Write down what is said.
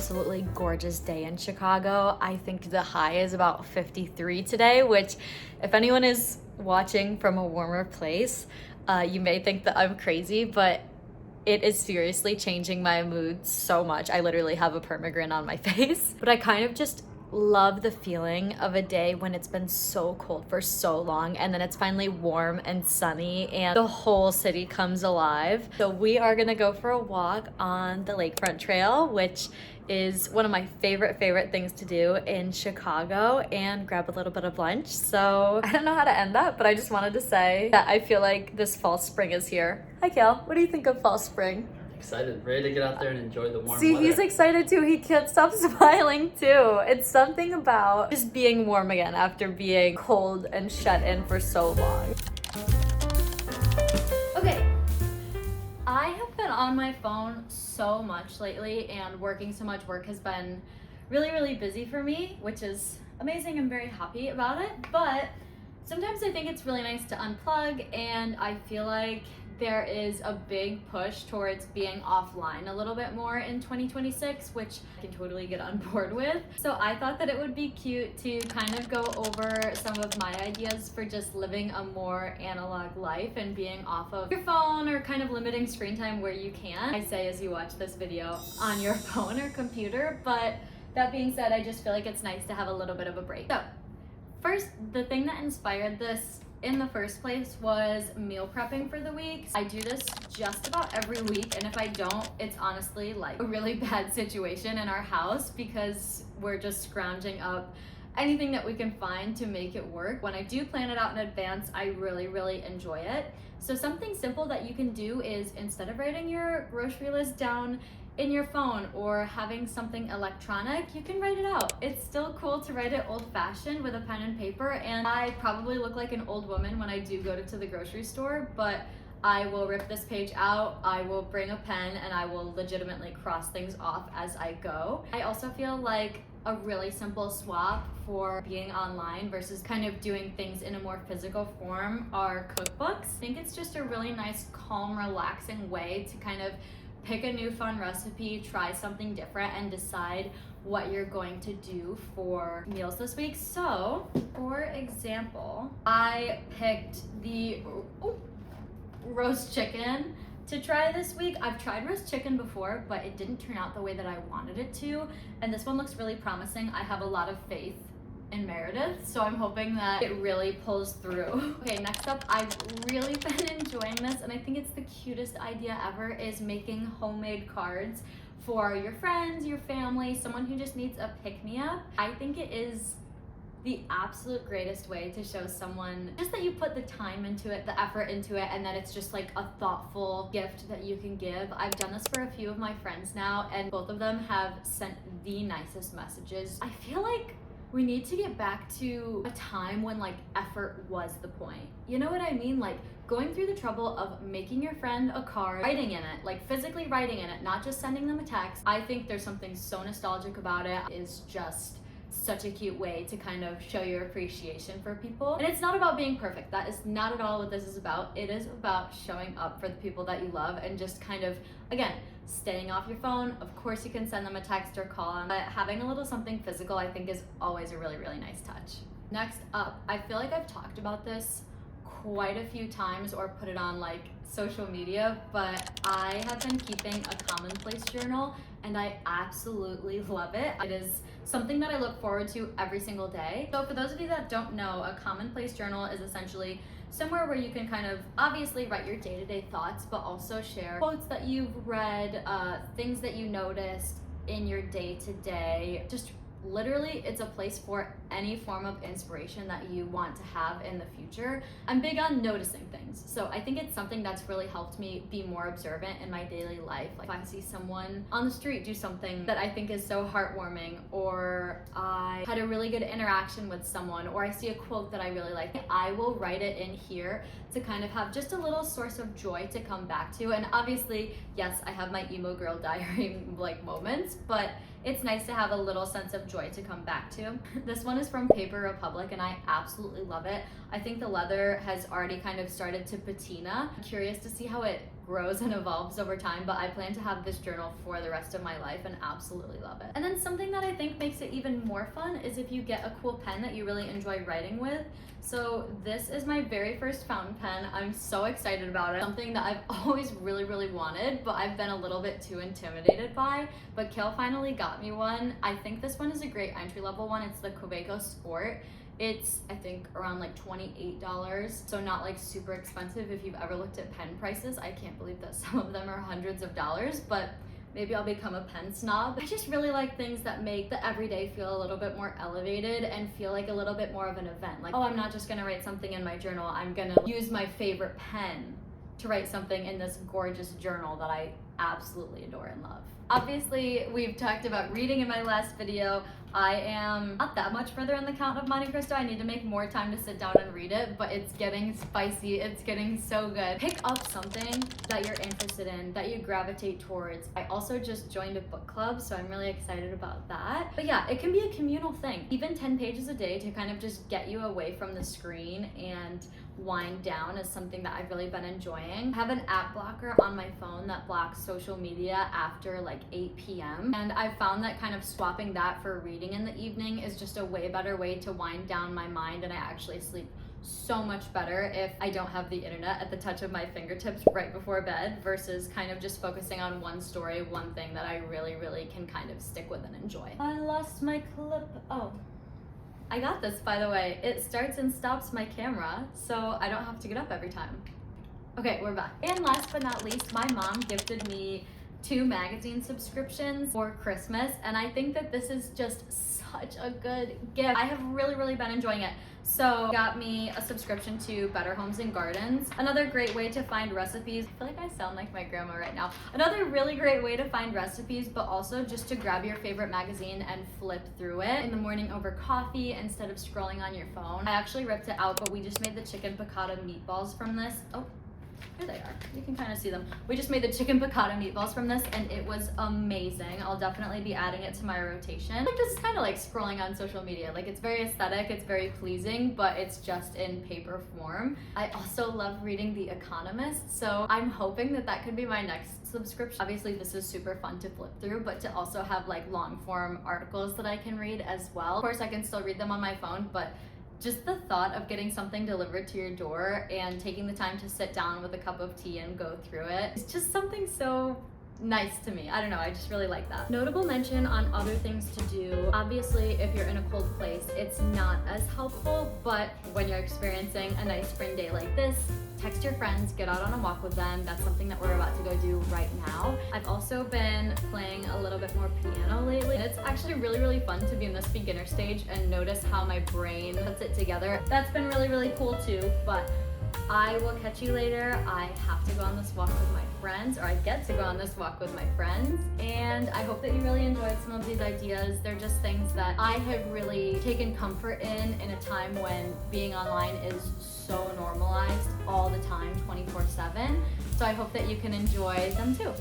absolutely gorgeous day in Chicago. I think the high is about 53 today, which if anyone is watching from a warmer place, you may think that I'm crazy, but it is seriously changing my mood so much. I literally have a permagrin on my face. But I kind of just love the feeling of a day when it's been so cold for so long and then it's finally warm and sunny and the whole city comes alive. So we are gonna go for a walk on the Lakefront Trail, which is one of my favorite things to do in Chicago, and grab a little bit of lunch. So I don't know how to end that, but I just wanted to say that I feel like this fall spring is here. Hi Cal, what do you think of fall spring? Excited, ready to get out there and enjoy the warm See, weather. he's excited too. He can't stop smiling too. It's something about just being warm again after being cold and shut in for so long. Okay, I have been on my phone so much lately, and working so much. Work has been really busy for me, which is amazing. I'm very happy about it, but sometimes I think it's really nice to unplug, and I feel like there is a big push towards being offline a little bit more in 2026, which I can totally get on board with. So I thought that it would be cute to kind of go over some of my ideas for just living a more analog life and being off of your phone, or kind of limiting screen time where you can. I say as you watch this video on your phone or computer, but that being said, I just feel like it's nice to have a little bit of a break. So first, the thing that inspired this in the first place was meal prepping for the week. I do this just about every week, and if I don't, it's honestly like a really bad situation in our house because we're just scrounging up anything that we can find to make it work. When I do plan it out in advance, I really enjoy it. So something simple that you can do is, instead of writing your grocery list down in your phone or having something electronic, you can write it out. It's still cool to write it old-fashioned with a pen and paper, and I probably look like an old woman when I do go to the grocery store, but I will rip this page out, I will bring a pen, and I will legitimately cross things off as I go. I also feel like a really simple swap for being online versus kind of doing things in a more physical form are cookbooks. I think it's just a really nice, calm, relaxing way to kind of pick a new fun recipe, try something different, and decide what you're going to do for meals this week. So, for example, I picked the roast chicken to try this week. I've tried roast chicken before, but it didn't turn out the way that I wanted it to, and this one looks really promising. I have a lot of faith in Meredith, so I'm hoping that it really pulls through. Okay, next up, I've really been enjoying this, and I think it's the cutest idea ever, is making homemade cards for your friends, your family, someone who just needs a pick-me-up. I think it is the absolute greatest way to show someone just that you put the time into it, the effort into it, and that it's just like a thoughtful gift that you can give. I've done this for a few of my friends now, and both of them have sent the nicest messages. I feel like we need to get back to a time when like effort was the point. You know what I mean? Like going through the trouble of making your friend a card, writing in it, like physically writing in it, not just sending them a text. I think there's something so nostalgic about it. It's just such a cute way to kind of show your appreciation for people. And it's not about being perfect. That is not at all what this is about. It is about showing up for the people that you love and just kind of, again, staying off your phone. Of course you can send them a text or call them, but having a little something physical I think is always a really nice touch. Next up, I feel like I've talked about this quite a few times or put it on like social media, but I have been keeping a commonplace journal and I absolutely love it. It is something that I look forward to every single day. So for those of you that don't know, a commonplace journal is essentially somewhere where you can kind of obviously write your day-to-day thoughts, but also share quotes that you've read, things that you noticed in your day-to-day. Just literally, it's a place for any form of inspiration that you want to have in the future. I'm big on noticing things, so I think it's something that's really helped me be more observant in my daily life. Like if I see someone on the street do something that I think is so heartwarming, or I had a really good interaction with someone, or I see a quote that I really like, I will write it in here to kind of have just a little source of joy to come back to. And obviously, yes, I have my emo girl diary like moments, but it's nice to have a little sense of joy to come back to. This one is from Paper Republic and I absolutely love it. I think the leather has already kind of started to patina. I'm curious to see how it grows and evolves over time, but I plan to have this journal for the rest of my life and absolutely love it. And then something that I think makes it even more fun is if you get a cool pen that you really enjoy writing with. So this is my very first fountain pen. I'm so excited about it. Something that I've always really wanted, but I've been a little bit too intimidated by. But Kale finally got me one. I think this one is a great entry-level one. It's the Kaweco Sport. It's, I think, around like $28, so not like super expensive. If you've ever looked at pen prices, I can't believe that some of them are hundreds of dollars, but maybe I'll become a pen snob. I just really like things that make the everyday feel a little bit more elevated and feel like a little bit more of an event. Like, oh, I'm not just gonna write something in my journal, I'm gonna use my favorite pen to write something in this gorgeous journal that I absolutely adore and love. Obviously, we've talked about reading in my last video. I am not that much further in the Count of Monte Cristo. I need to make more time to sit down and read it, but it's getting spicy. It's getting so good. Pick up something that you're interested in, that you gravitate towards. I also just joined a book club, so I'm really excited about that. But yeah, it can be a communal thing. Even 10 pages a day to kind of just get you away from the screen and wind down is something that I've really been enjoying. I have an app blocker on my phone that blocks social media after like 8 p.m. And I've found that kind of swapping that for reading in the evening is just a way better way to wind down my mind, and I actually sleep so much better if I don't have the internet at the touch of my fingertips right before bed versus kind of just focusing on one story, one thing that I really can kind of stick with and enjoy. I lost my clip. Oh. I got this, by the way. It starts and stops my camera, so I don't have to get up every time. Okay, we're back. And last but not least, my mom gifted me 2 magazine subscriptions for Christmas, and I think that this is just such a good gift. I have really been enjoying it. So got me a subscription to Better Homes and Gardens. Another great way to find recipes. I feel like I sound like my grandma right now. Another really great way to find recipes, but also just to grab your favorite magazine and flip through it in the morning over coffee instead of scrolling on your phone. I actually ripped it out, but we just made the chicken piccata meatballs from this. Oh, here they are. You can kind of see them. We just made the chicken piccata meatballs from this, and it was amazing. I'll definitely be adding it to my rotation. Like, this is kind of like scrolling on social media. Like, it's very aesthetic, it's very pleasing, but it's just in paper form. I also love reading The Economist, so I'm hoping that that could be my next subscription. Obviously, this is super fun to flip through, but to also have like long form articles that I can read as well. Of course, I can still read them on my phone, but just the thought of getting something delivered to your door and taking the time to sit down with a cup of tea and go through it, it's just something so nice to me. I don't know, I just really like that. Notable mention on other things to do. Obviously, if you're in a cold place, it's not as helpful, but when you're experiencing a nice spring day like this, text your friends, get out on a walk with them. That's something that we're about to go do right now. I've also been playing a little bit more piano lately. It's actually really fun to be in this beginner stage and notice how my brain puts it together. That's been really cool too, but I will catch you later. I have to go on this walk with my friends, or I get to go on this walk with my friends, and I hope that you really enjoyed some of these ideas. They're just things that I have really taken comfort in a time when being online is so normalized all the time, 24/7. So I hope that you can enjoy them too.